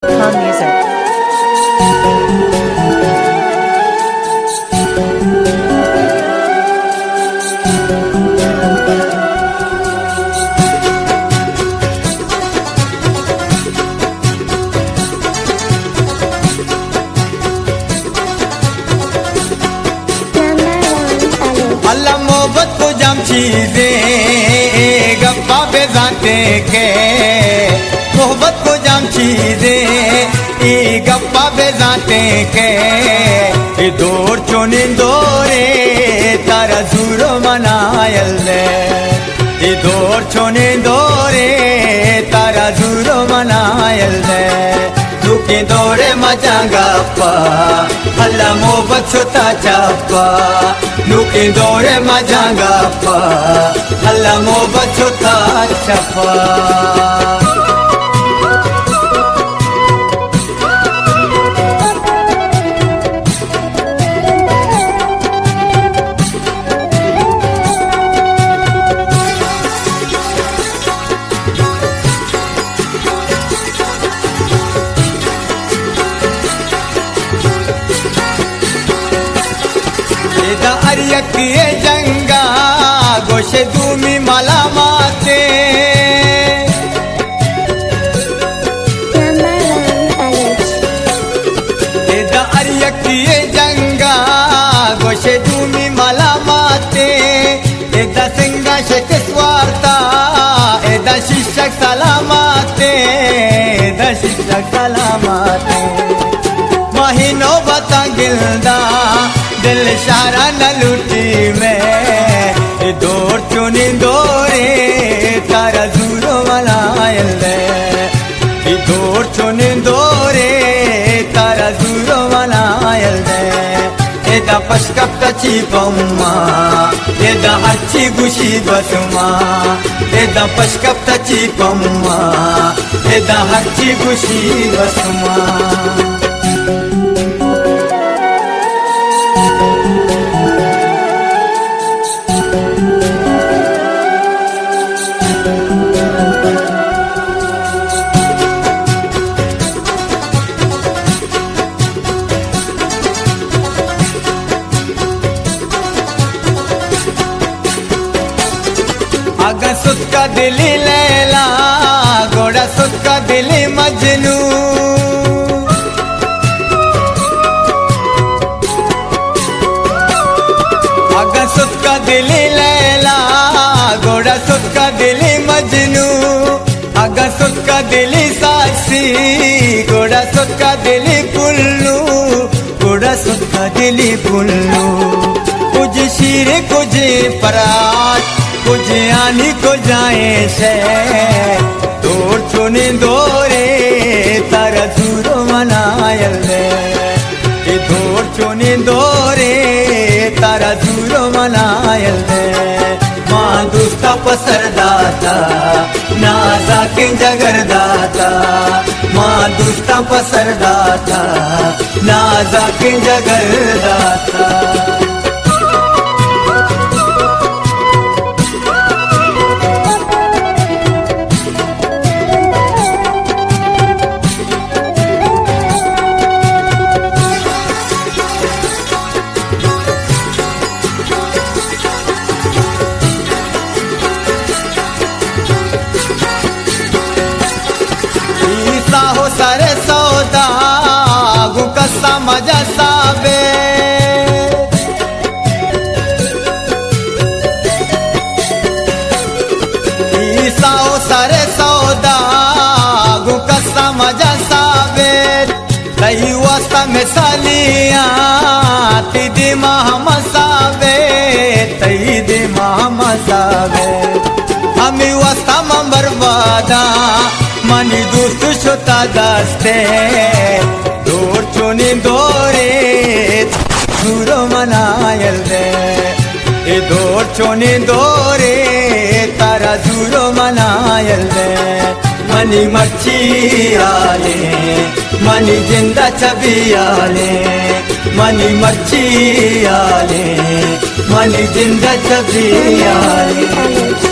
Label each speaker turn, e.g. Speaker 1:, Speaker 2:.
Speaker 1: Calm music.
Speaker 2: अल्लाह मोहब्बत को जाम चीजें गप्पा बेजाते के मोहब्बत को जाम चीजें गप्पा बेजाते के दौर चोने दौरे तारा जूरो मनायल दे दौर चोने दौरे तारा जूरो मनायल दे दुखे दौरे मजांगाप्पा अल्लाह मोहब्बत सुता चाप्पा दुखे दौरे मजांगाप्पा अल्लाह मोहब्बत सुता चाप्पा अरियकिए जंगा गोशे दूमी मला माते एदा अरियकिए जंगा गोशे दूमी मला माते एदा सिंगा शेक स्वार्ता एदा शिक्षक सलामाते एदा शिक्षक सलामाते महीनों बता गिलदा दिल शारा न लुटी में दौर चुनी दौरे तारा जूरो मनायल दे दौर चुनी दौरे तारा जूरो मनायल दे एदा पशकप तची पम्मा एदा अच्छी गुशी बसमा एदा पशकप तची पम्मा एदा अच्छी गुशी बसमा अगर सुत का दिली लैला घोड़ा सुत का दिली मजनू अगर सुत का दिली लैला घोड़ा सुत का दिली मजनू अगर सुत का दिली सासी घोड़ा सुत का दिली पुल्लू घोड़ा सुत का दिली पुल्लू कुछ शीर कुछ पराठ कुछ आनी को जाए से दौर चुने दौरे तारा जूरो मनायल दे दौर चुने दौरे तारा जूरो मनायल दे माँ दुस्ता पसरदाता नाजा के जगरदाता माँ दुस्ता पसरदाता नाजा के जगरदाता सारे सौदा गुकसा मजा साबे ईसाओ सारे सौदा गुकसा मजा साबे तई वास्ता में सालिया तिदी महामसाबे तई दे महामसाबे हमी वास्ता में बर्बादा मनी दोस्त छोटा दस्ते दौर चुनी दौरे जूरो मनायल दे दौर चुनी दौरे तारा जूरो मनायल दे मनी मच्छी आले मनी जिंदा छवि आले मनी मच्छी आले मनी जिंदा छवि आले